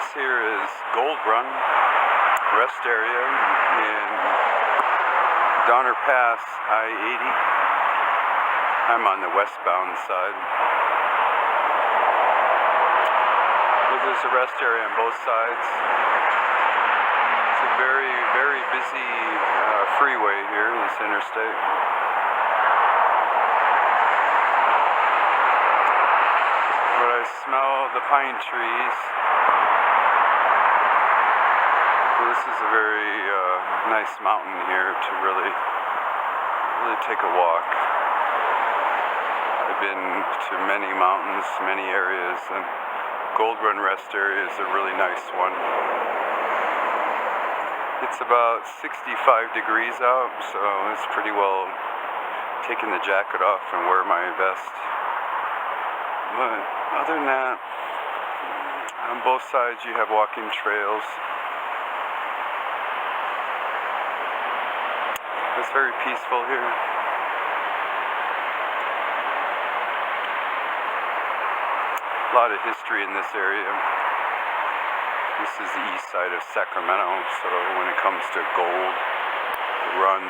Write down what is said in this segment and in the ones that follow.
This here is Gold Run rest area in Donner Pass, I-80. I'm on the westbound side. Well, there's a rest area on both sides. It's a very, very busy freeway here, this interstate. But I smell the pine trees. So this is a very nice mountain here to really take a walk. I've been to many mountains, many areas, and Gold Run Rest area is a really nice one. It's about 65 degrees out, so it's pretty well taking the jacket off and wear my vest. But other than that, on both sides you have walking trails. It's very peaceful here. A lot of history in this area. This is the east side of Sacramento, so when it comes to gold run,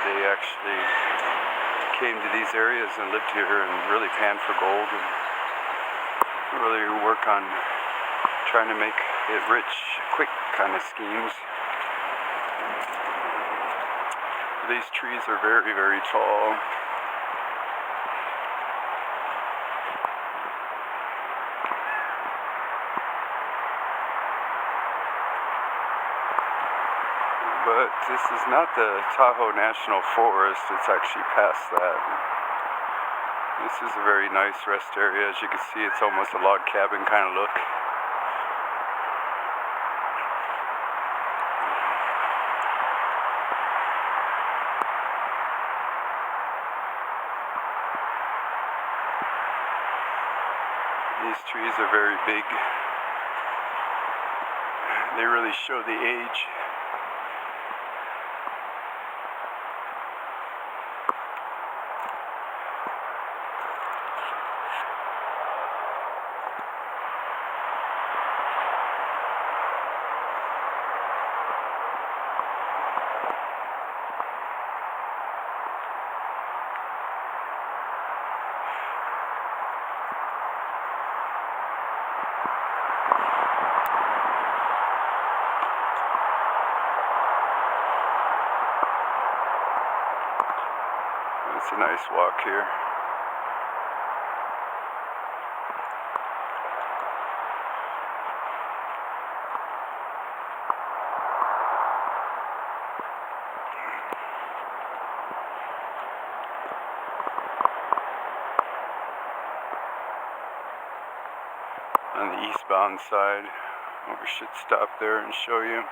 they actually came to these areas and lived here and really panned for gold and really work on trying to make it rich, quick kind of schemes. These trees are very, very tall. But this is not the Tahoe National Forest, it's actually past that. This is a very nice rest area. As you can see, it's almost a log cabin kind of look. These trees are very big. They really show the age. It's a nice walk here. On the eastbound side, we should stop there and show you.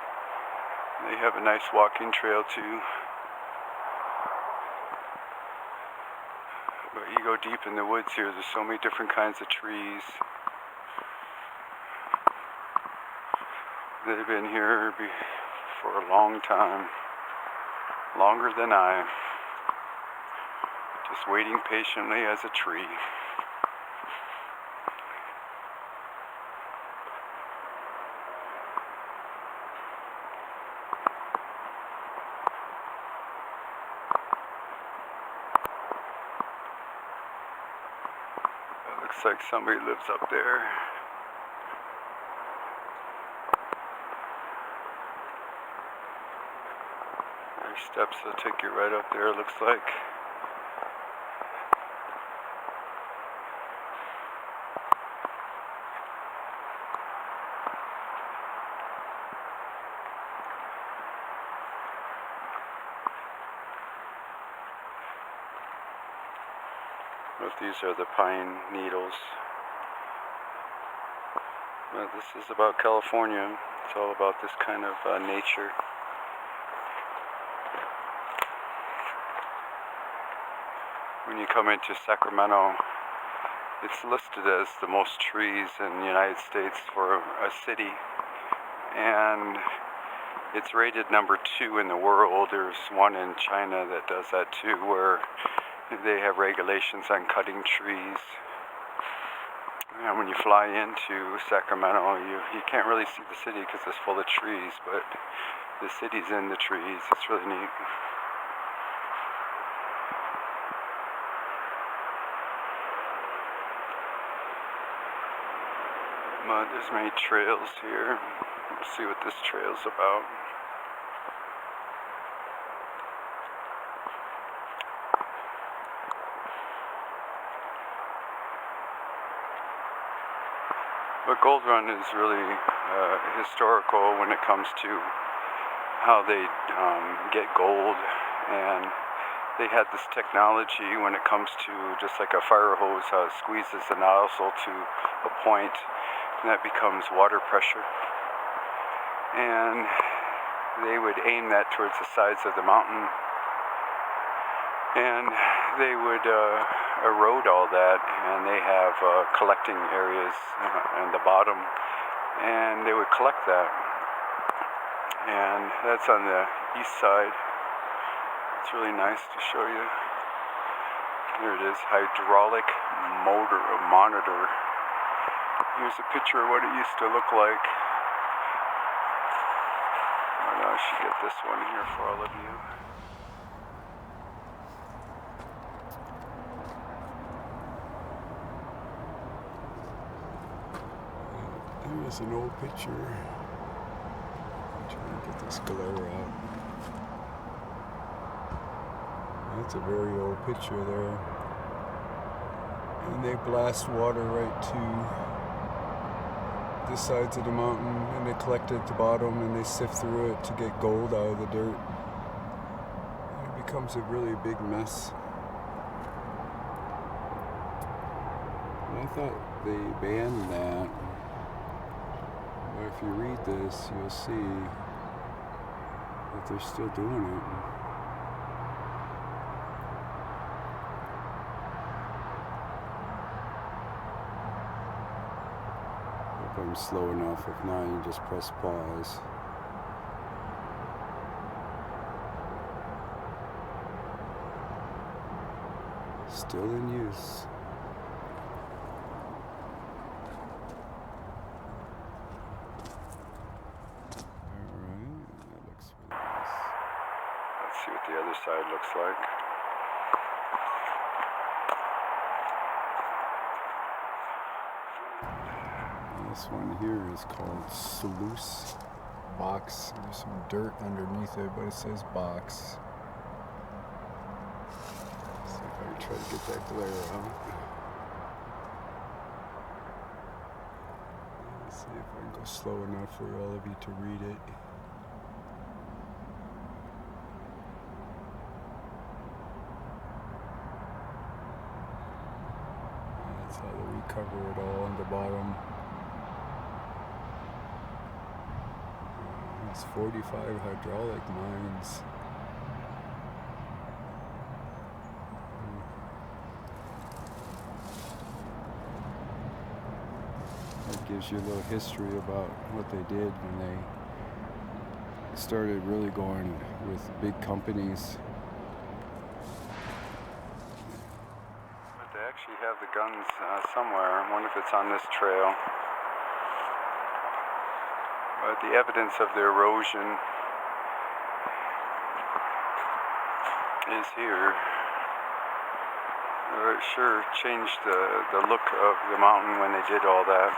They have a nice walking trail too. But you go deep in the woods here, there's so many different kinds of trees. They've been here for a long time. Longer than I. Just waiting patiently as a tree. Looks like somebody lives up there. There's steps that take you right up there, looks like. But these are the pine needles. But this is about California. It's all about this kind of nature. When you come into Sacramento, it's listed as the most trees in the United States for a city. And it's rated number 2 in the world. There's one in China that does that too, where they have regulations on cutting trees. And when you fly into Sacramento, you can't really see the city because it's full of trees, but the city's in the trees. It's really neat. There's many trails here. Let's see what this trail's about. But Gold Run is really historical when it comes to how they get gold, and they had this technology when it comes to just like a fire hose, how it squeezes the nozzle to a point, and that becomes water pressure. And they would aim that towards the sides of the mountain, and they would erode all that, and they have collecting areas in the bottom, and they would collect that. And that's on the east side. It's really nice to show you. Here it is, hydraulic monitor. Here's a picture of what it used to look like. I should get this one here for all of you. Here's an old picture. I'm trying to get this glare out. That's a very old picture there. And they blast water right to the sides of the mountain, and they collect it at the bottom, and they sift through it to get gold out of the dirt. And it becomes a really big mess. And I thought they banned that. But if you read this, you'll see that they're still doing it. Hope I'm slow enough. If not, you just press pause. Still in use. See what the other side looks like. This one here is called Sluice Box. There's some dirt underneath it, but it says box. Let's see if I can try to get that glare out. Let's see if I can go slow enough for all of you to read it. That's how they recover it all on the bottom. It's 45 hydraulic mines. That gives you a little history about what they did when they started really going with big companies. They actually have the guns somewhere. I wonder if it's on this trail. But the evidence of the erosion is here. It sure changed the look of the mountain when they did all that.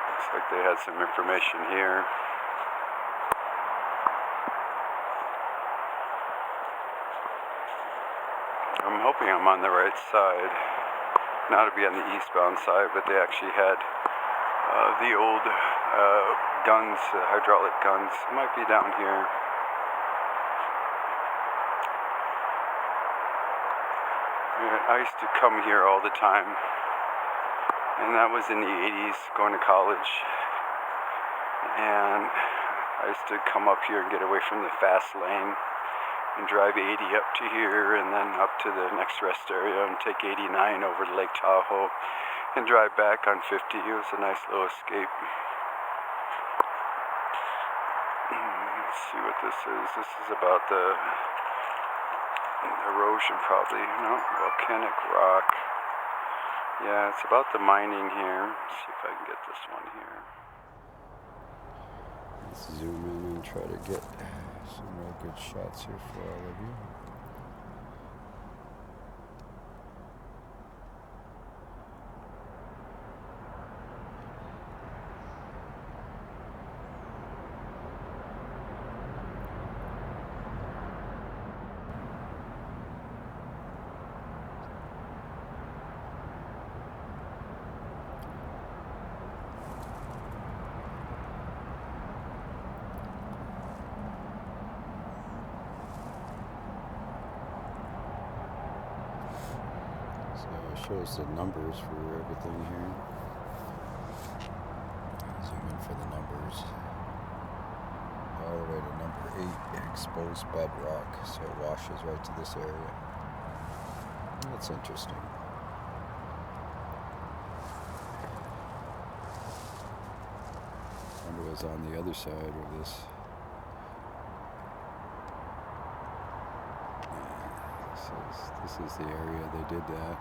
Looks like they had some information here. I'm hoping I'm on the right side, not to be on the eastbound side, but they actually had the old guns, hydraulic guns. It might be down here. I used to come here all the time, and that was in the 80s, going to college, and I used to come up here and get away from the fast lane and drive 80 up to here and then up to the next rest area and take 89 over to Lake Tahoe and drive back on 50. It was a nice little escape. Let's see what this is. This is about the Erosion probably, no, volcanic rock. Yeah, it's about the mining here. Let's see if I can get this one here. Let's zoom in and try to get some real good shots here for all of you. So it shows the numbers for everything here. Zoom in for the numbers. All the way to number 8, exposed bedrock. So it washes right to this area. That's interesting. I wonder what's on the other side of this. This is the area they did that.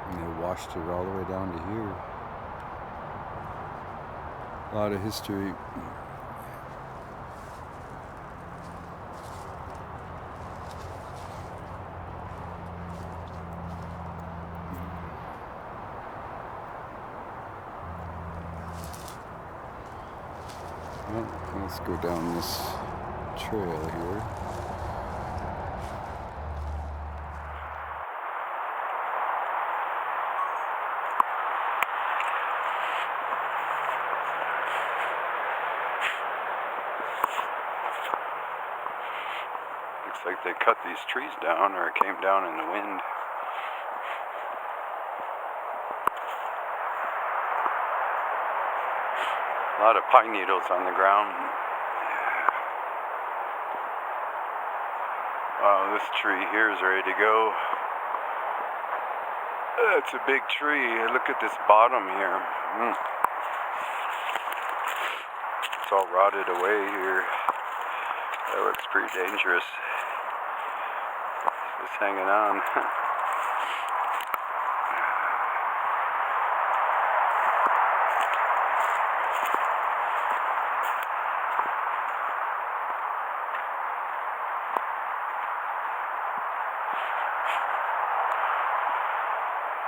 And they washed it all the way down to here. A lot of history. Well, let's go down this trail here. Looks like they cut these trees down, or it came down in the wind. A lot of pine needles on the ground. Wow, this tree here is ready to go. It's a big tree. Look at this bottom here. It's all rotted away here. That looks pretty dangerous. It's hanging on.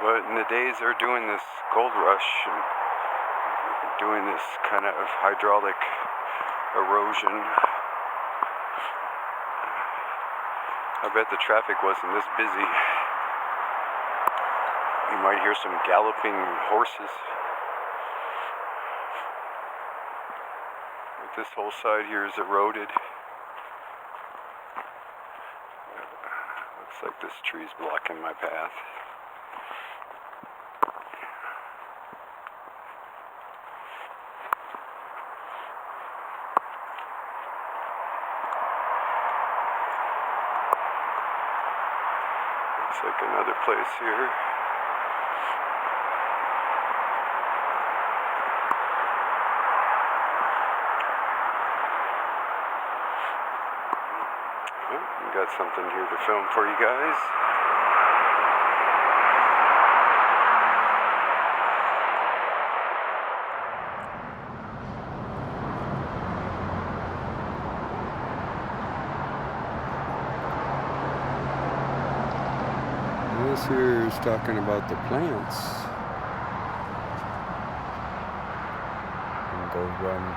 But in the days they're doing this gold rush and doing this kind of hydraulic erosion, I bet the traffic wasn't this busy. You might hear some galloping horses. But this whole side here is eroded. Looks like this tree's blocking my path. Looks like another place here. Oh, got something here to film for you guys. This here is talking about the plants. And go run.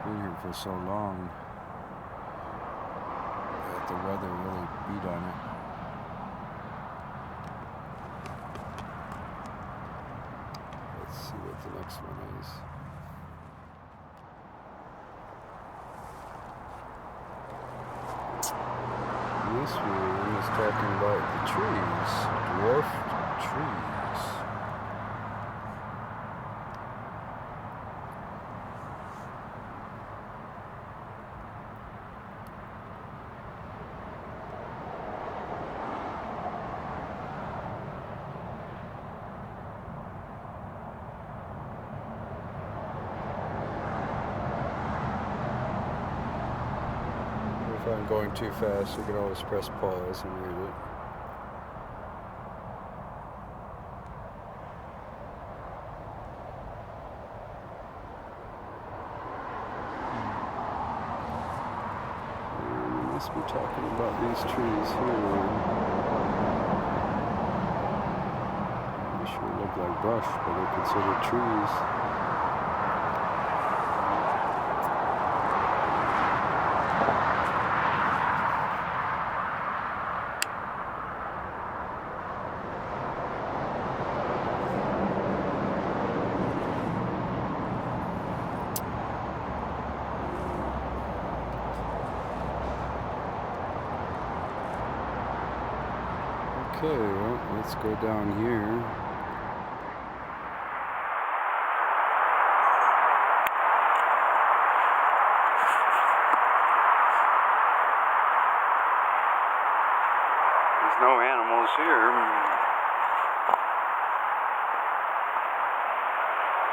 Been here for so long that the weather really beat on it. Let's see what the next one is. This one is talking about the trees, dwarfed trees. I'm going too fast, you can always press pause and read it. And we must be talking about these trees here. They sure look like brush, but they're considered trees. Okay, well, let's go down here. There's no animals here.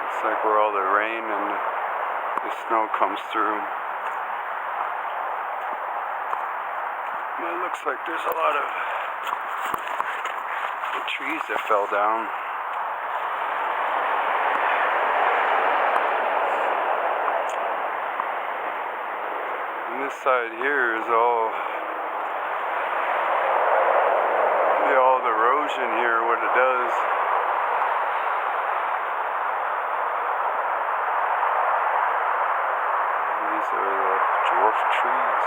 It's like where all the rain and the snow comes through. It looks like there's a lot of trees that fell down. And this side here is all the erosion here, what it does. These are the dwarf trees.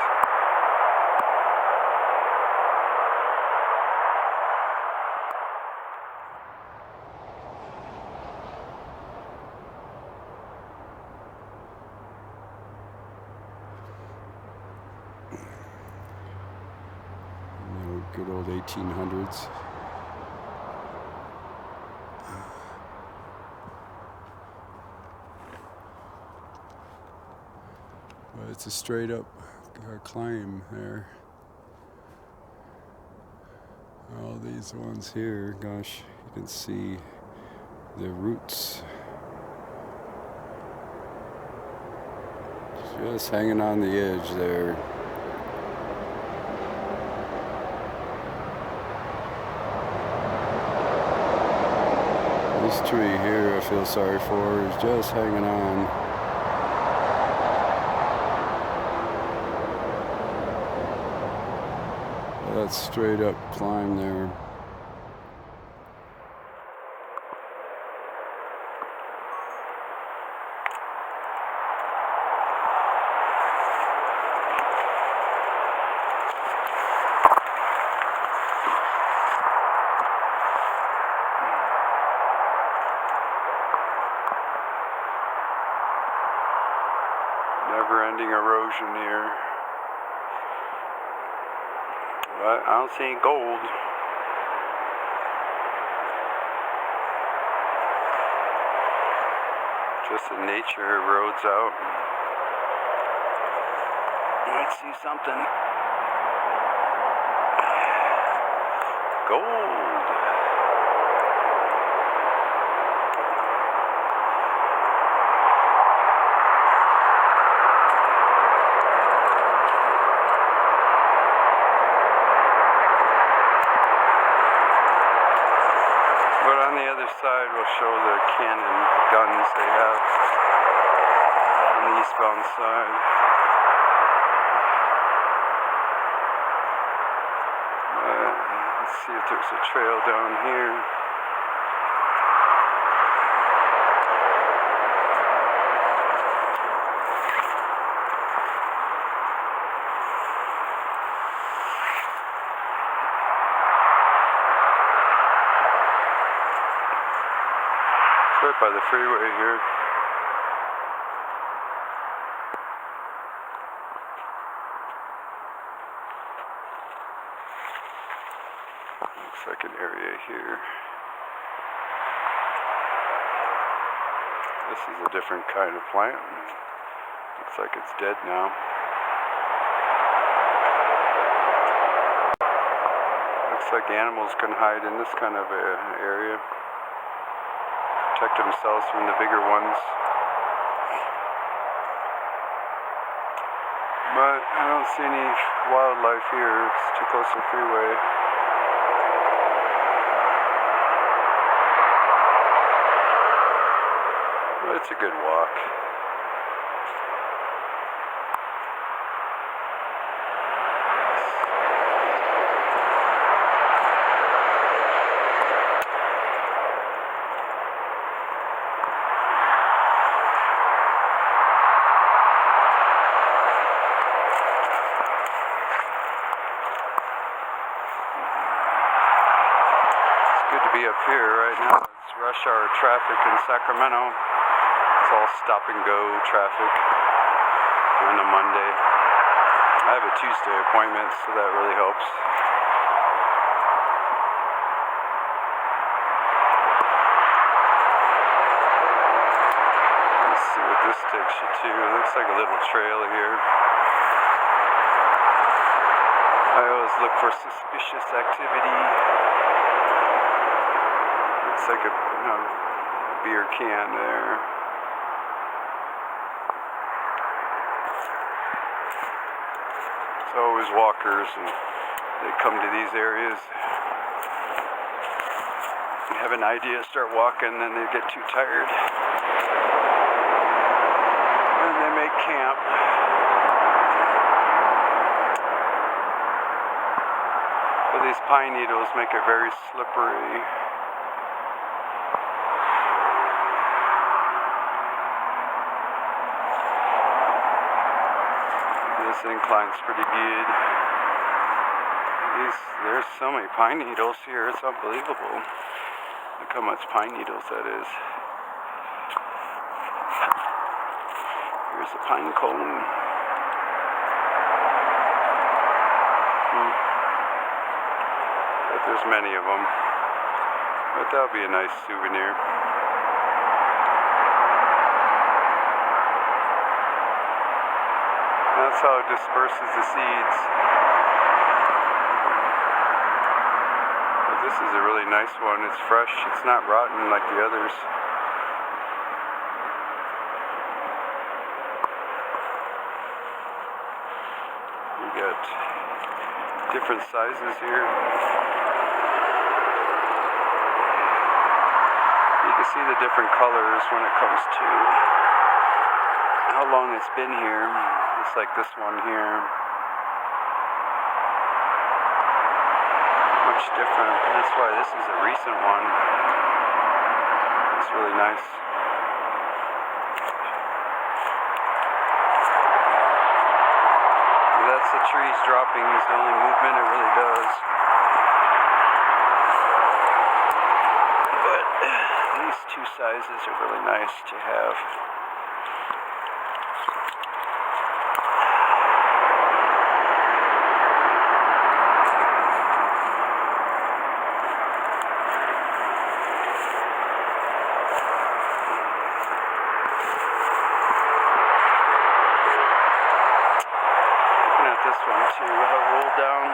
Good old 1800s. But it's a straight up climb there. All these ones here, gosh, you can see the roots just hanging on the edge there. This tree here, I feel sorry for, is just hanging on. That straight up climb there. Never-ending erosion here. But I don't see any gold. Just the nature erodes out. Might see something. Gold. On the other side, we'll show the cannon guns they have on the eastbound side. Let's see if there's a trail down here. Right by the freeway here. Looks like an area here. This is a different kind of plant. Looks like it's dead now. Looks like animals can hide in this kind of area. Protect themselves from the bigger ones. But I don't see any wildlife here. It's too close to the freeway. But it's a good walk. Good to be up here right now. It's rush hour traffic in Sacramento. It's all stop and go traffic on a Monday. I have a Tuesday appointment, so that really helps. Let's see what this takes you to. It looks like a little trail here. I always look for suspicious activity. It's like a beer can there. It's always walkers, and they come to these areas. They have an idea, start walking, then they get too tired. And they make camp. But these pine needles make it very slippery. This incline's pretty good. There's so many pine needles here, it's unbelievable. Look how much pine needles that is. Here's a pine cone. But there's many of them. But that'll be a nice souvenir. That's how it disperses the seeds. But this is a really nice one. It's fresh. It's not rotten like the others. We got different sizes here. You can see the different colors when it comes to how long it's been here. It's like this one here. Much different. And that's why this is a recent one. It's really nice. That's the trees dropping is the only movement it really does. But these two sizes are really nice to have. This one too, roll down.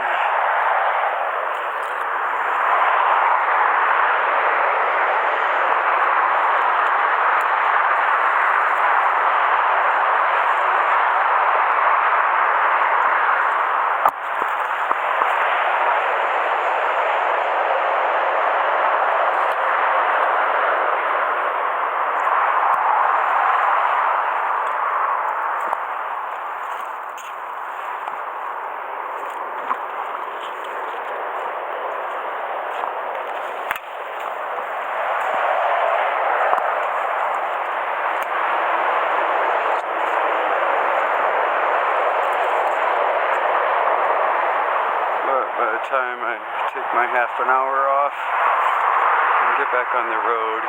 By the time I take my half an hour off and get back on the road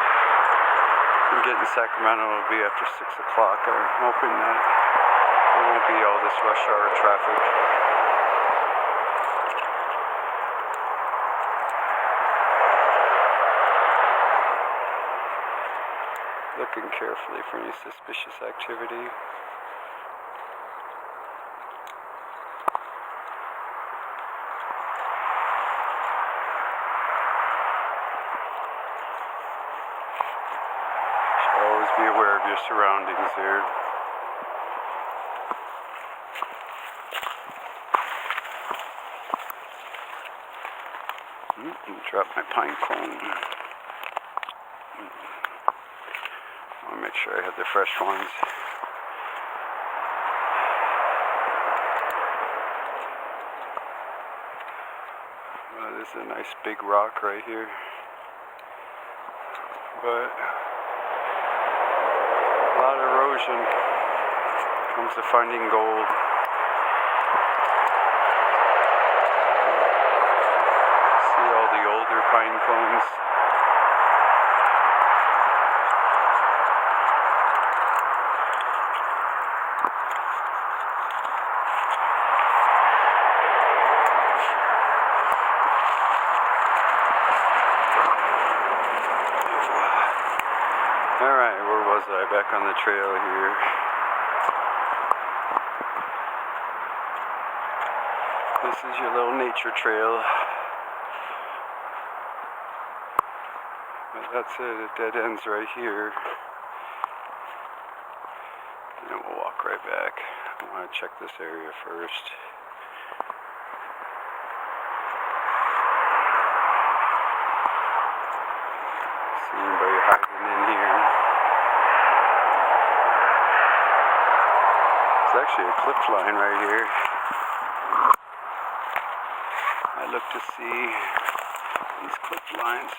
and get in Sacramento, it'll be after 6 o'clock. I'm hoping that there won't be all this rush hour traffic. Looking carefully for any suspicious activity. Always be aware of your surroundings here. Drop my pine cone. I want to make sure I have the fresh ones. Well, this is a nice big rock right here. But a lot of erosion comes to finding gold. See all the older pine cones. Alright, where was I? Back on the trail here. This is your little nature trail. But that's it, it dead ends right here. And then we'll walk right back. I want to check this area first. See anybody hiding in here? It's actually a cliff line right here. I look to see these cliff lines.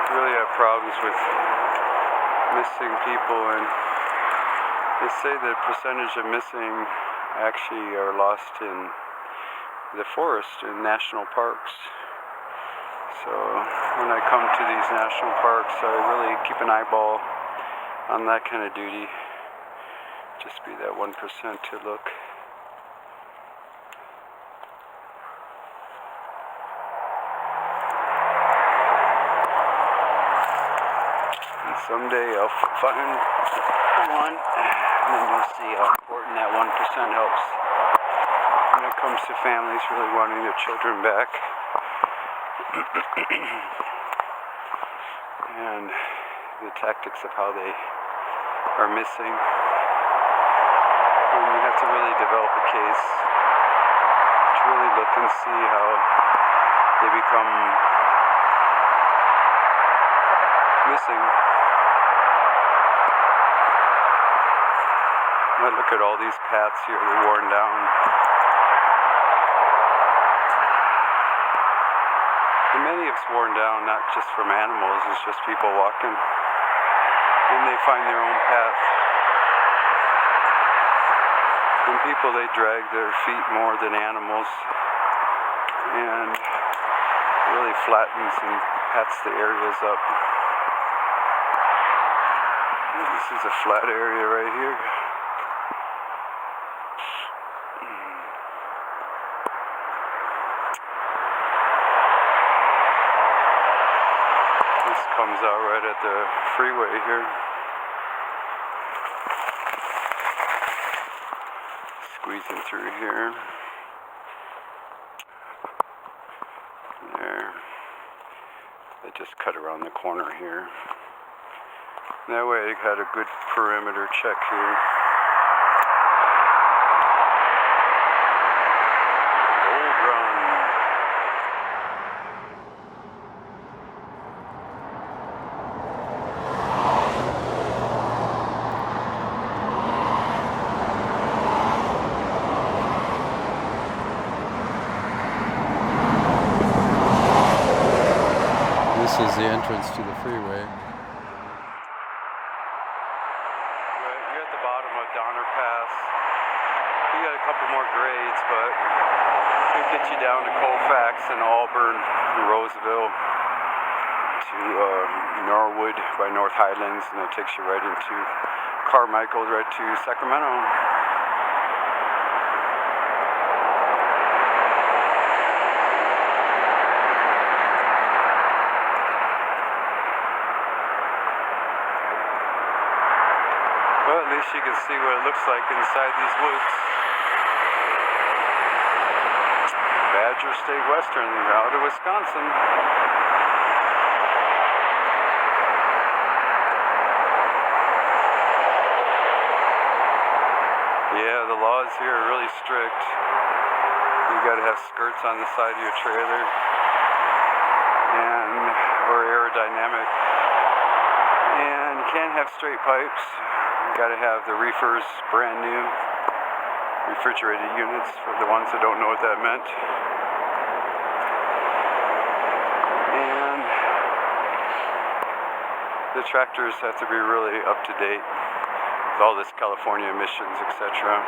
Really have problems with missing people, and they say the percentage of missing actually are lost in the forest in national parks. So when I come to these national parks, I really keep an eyeball on that kind of duty. Just be that 1% to look. And someday I'll find one, and then you'll see how important that 1% helps when it comes to families really wanting their children back. And the tactics of how they are missing. And you have to really develop a case to really look and see how they become missing. I look at all these paths here, they're worn down. And many of it's worn down, not just from animals, it's just people walking. And they find their own path. And people, they drag their feet more than animals. And it really flattens and pats the areas up. And this is a flat area right here. Comes out right at the freeway here. Squeezing through here. There. They just cut around the corner here. That way I got a good perimeter check here. Gold Run. This is the entrance to the freeway. You're at the bottom of Donner Pass. You got a couple more grades, but it'll get you down to Colfax and Auburn and Roseville to Norwood by North Highlands, and it takes you right into Carmichael, right to Sacramento. Well, at least you can see what it looks like inside these woods. Badger State Western, out of Wisconsin. Yeah, the laws here are really strict. You gotta have skirts on the side of your trailer, and or aerodynamic. And you can't have straight pipes. You gotta have the reefers brand new, refrigerated units for the ones that don't know what that meant. And the tractors have to be really up to date with all this California emissions, etc.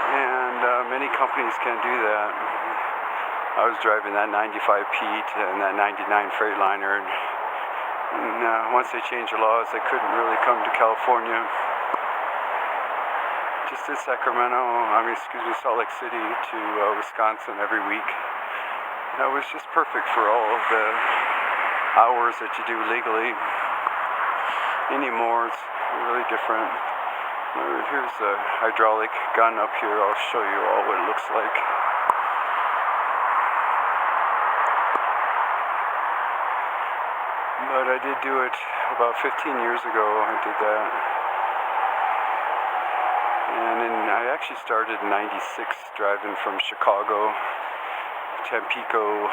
And many companies can't do that. I was driving that 95 Pete and that 99 Freightliner, and once they changed the laws, they couldn't really come to California. Just did Salt Lake City to Wisconsin every week. That was just perfect for all of the hours that you do legally. Anymore, it's really different. Here's a hydraulic gun up here. I'll show you all what it looks like. But I did do it about 15 years ago. I did that. And I actually started in '96 driving from Chicago, Tampico,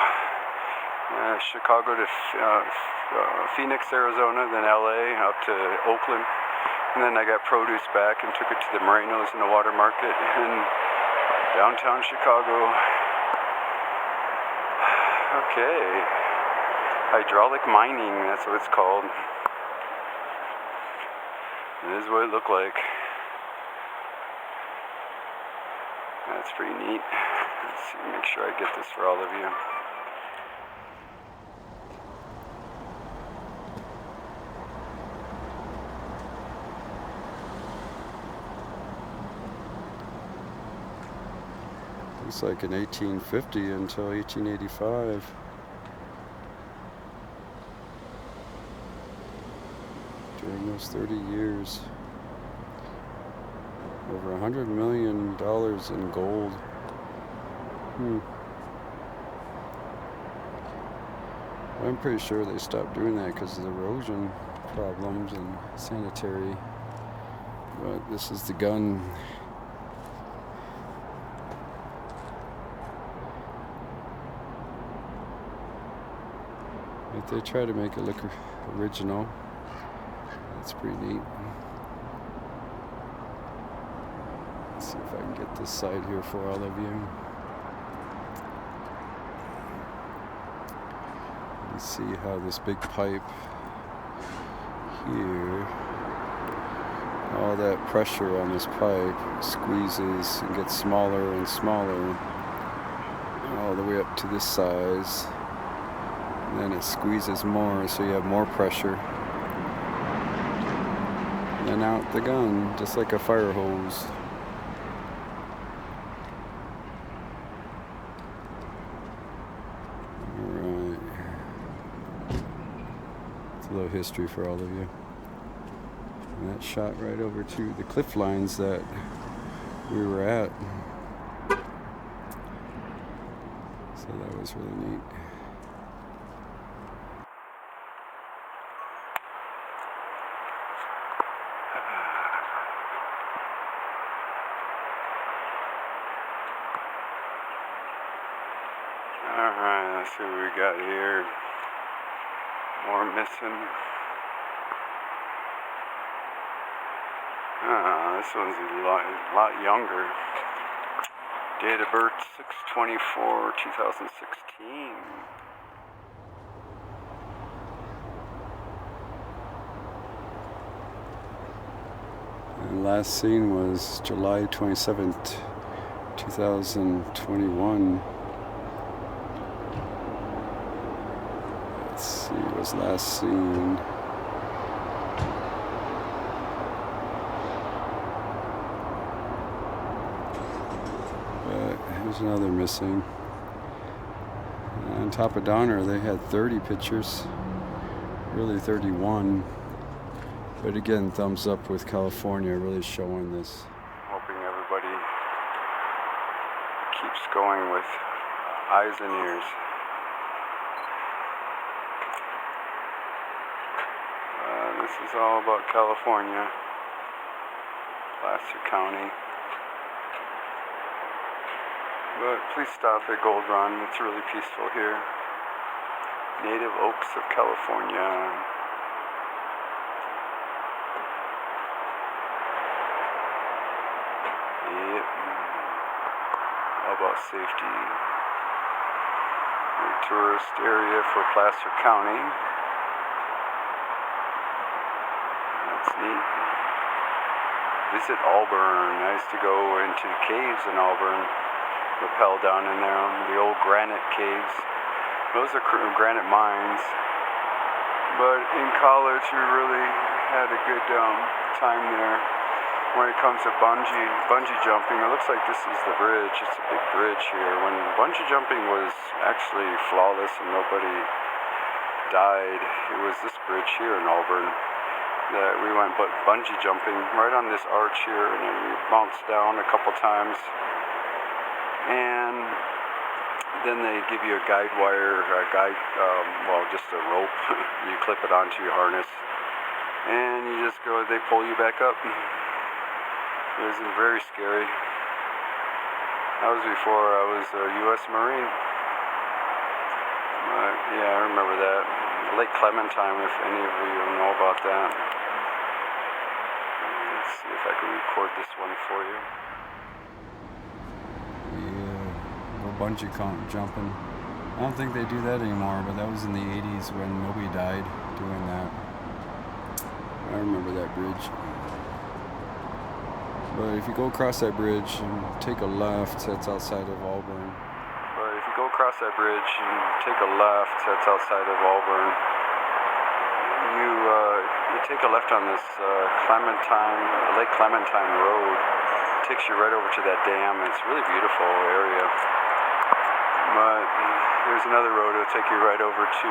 Chicago to Phoenix, Arizona, then LA, up to Oakland. And then I got produce back and took it to the Marinos in the water market in downtown Chicago. Okay. Hydraulic mining, that's what it's called. This is what it looked like. That's pretty neat. Let's see, make sure I get this for all of you. Looks like in 1850 until 1885. During those 30 years, over $100 million in gold. I'm pretty sure they stopped doing that because of the erosion problems and sanitary. But this is the gun. But they try to make it look original. That's pretty neat. Let's see if I can get this side here for all of you. You see how this big pipe here, all that pressure on this pipe squeezes and gets smaller and smaller all the way up to this size. And then it squeezes more, so you have more pressure. And out the gun, just like a fire hose. Alright. It's a little history for all of you. And that shot right over to the cliff lines that we were at. So that was really neat. Alright, let's see what we got here. More missing. This one's a lot younger. Date of birth 6/24/2016. And last seen was July 27th, 2021. Let's see, it was last seen. But here's another missing. On top of Donner, they had 30 pictures, really 31. But again, thumbs up with California really showing this. Hoping everybody keeps going with eyes and ears. This is all about California, Placer County. But please stop at Gold Run. It's really peaceful here. Native Oaks of California. Yep. All about safety. A tourist area for Placer County. That's neat. Visit Auburn. I used to go into the caves in Auburn. Rappel down in there, the old granite caves. Those are granite mines. But in college, we really had a good time there. When it comes to bungee jumping, it looks like this is the bridge. It's a big bridge here. When bungee jumping was actually flawless and nobody died, it was this bridge here in Auburn that we went bungee jumping right on this arch here, and then we bounced down a couple times. And then they give you a guide wire, just a rope. You clip it onto your harness, and you just go. They pull you back up. It was very scary. That was before I was a U.S. Marine. But yeah, I remember that. Lake Clementine, if any of you know about that. Let's see if I can record this one for you. Bungee jumping. I don't think they do that anymore, but that was in the 80s when nobody died doing that. I remember that bridge. But if you go across that bridge and take a left, that's outside of Auburn. But if you go across that bridge and take a left, that's outside of Auburn. You take a left on this Lake Clementine Road. It takes you right over to that dam. It's a really beautiful area. But there's another road that'll take you right over to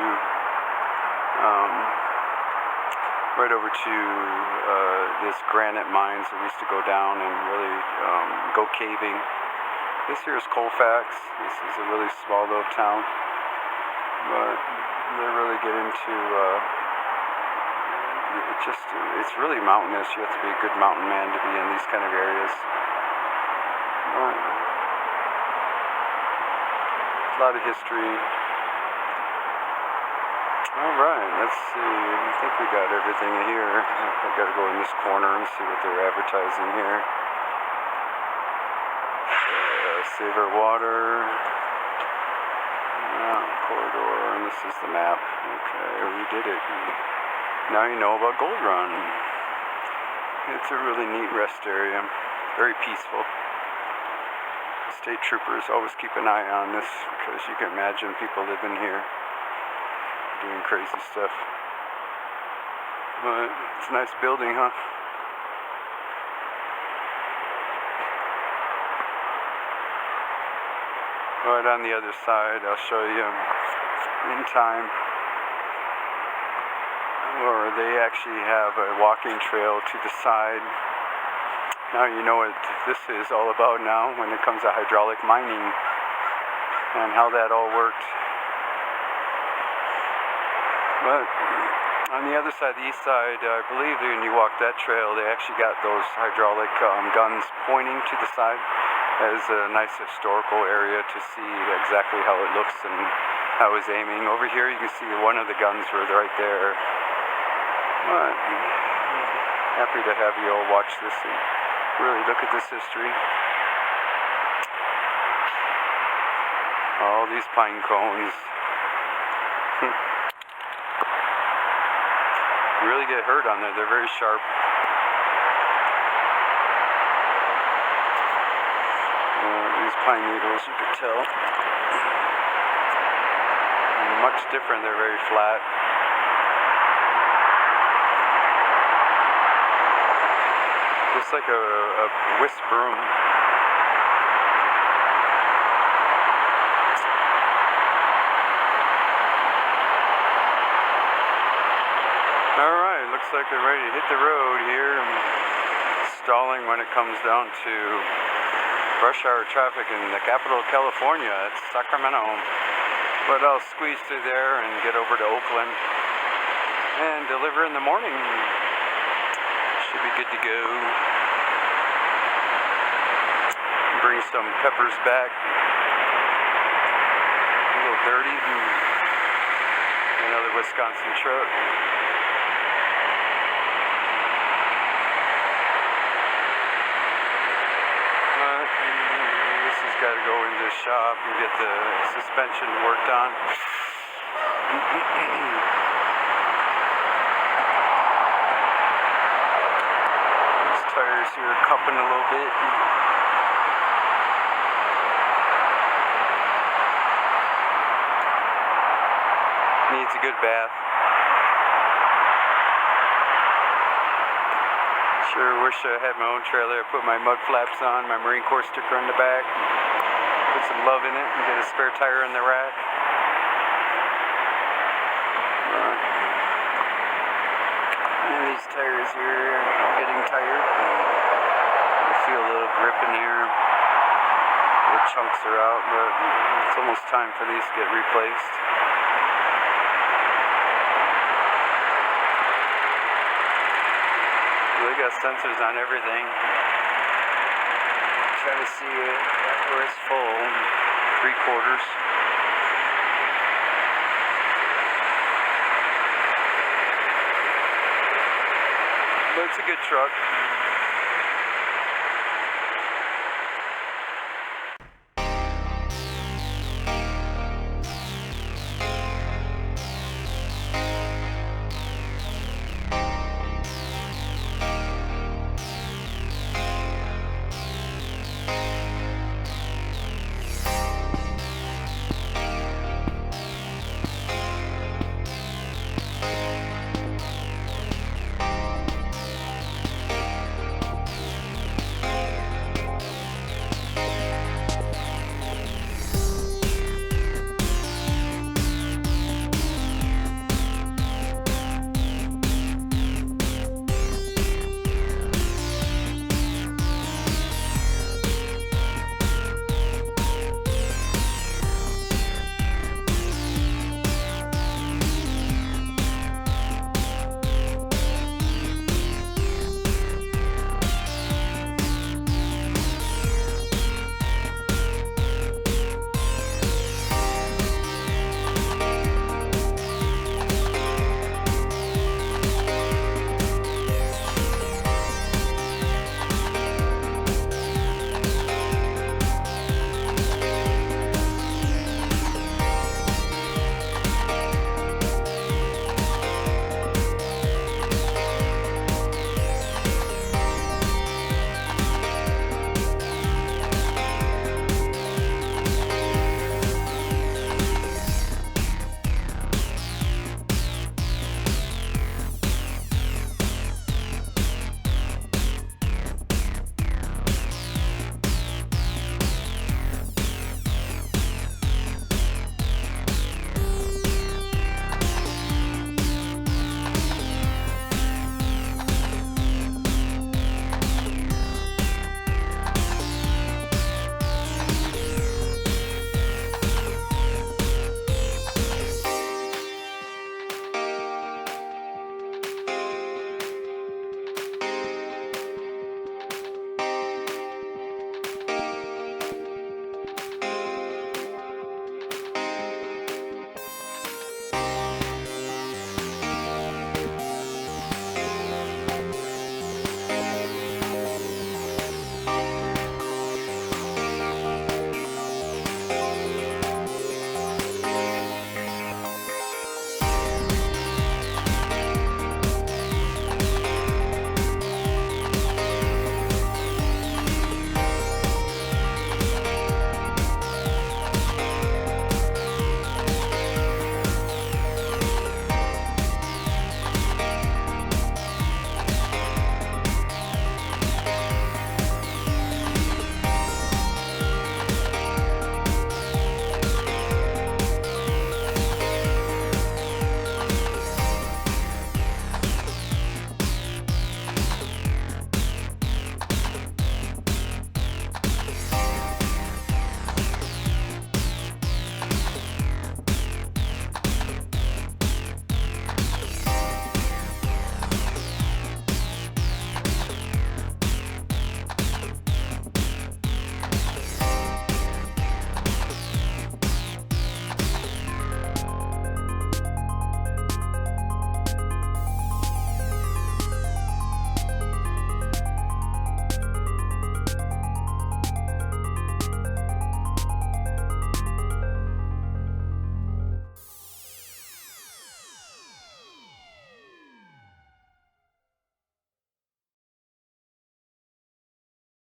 this granite mines that we used to go down and really go caving. This here is Colfax. This is a really small little town, but they really get into it's really mountainous. You have to be a good mountain man to be in these kind of areas. A lot of history. Alright, let's see. I think we got everything here. I gotta go in this corner and see what they're advertising here. Save our water. Corridor, and this is the map. Okay, we did it. Now you know about Gold Run. It's a really neat rest area. Very peaceful. State troopers always keep an eye on this because you can imagine people living here doing crazy stuff. But it's a nice building, huh? Right on the other side, I'll show you in time, or they actually have a walking trail to the side. Now you know what this is all about now when it comes to hydraulic mining and how that all worked. But on the other side, the east side, I believe when you walk that trail, they actually got those hydraulic guns pointing to the side as a nice historical area to see exactly how it looks and how it's aiming. Over here you can see one of the guns right there. But happy to have you all watch this and really look at this history. All these pine cones. You really get hurt on there. They're very sharp. These pine needles, you can tell. Much different. They're very flat. Just like a whisk broom. Alright, looks like they're ready to hit the road here. Stalling when it comes down to rush hour traffic in the capital of California. It's Sacramento. But I'll squeeze through there and get over to Oakland and deliver in the morning. Should be good to go. bring some peppers back. A little dirty. Another Wisconsin truck. This has got to go into the shop and get the suspension worked on. These tires here are cupping a little bit. Needs a good bath. Sure wish I had my own trailer. I put my mud flaps on, my Marine Corps sticker on the back, put some love in it, and get a spare tire in the rack. And these tires here are getting tired. I feel a little grip in here. The chunks are out, but it's almost time for these to get replaced. They got sensors on everything. Try to see it where it's full, 3/4. But it's a good truck.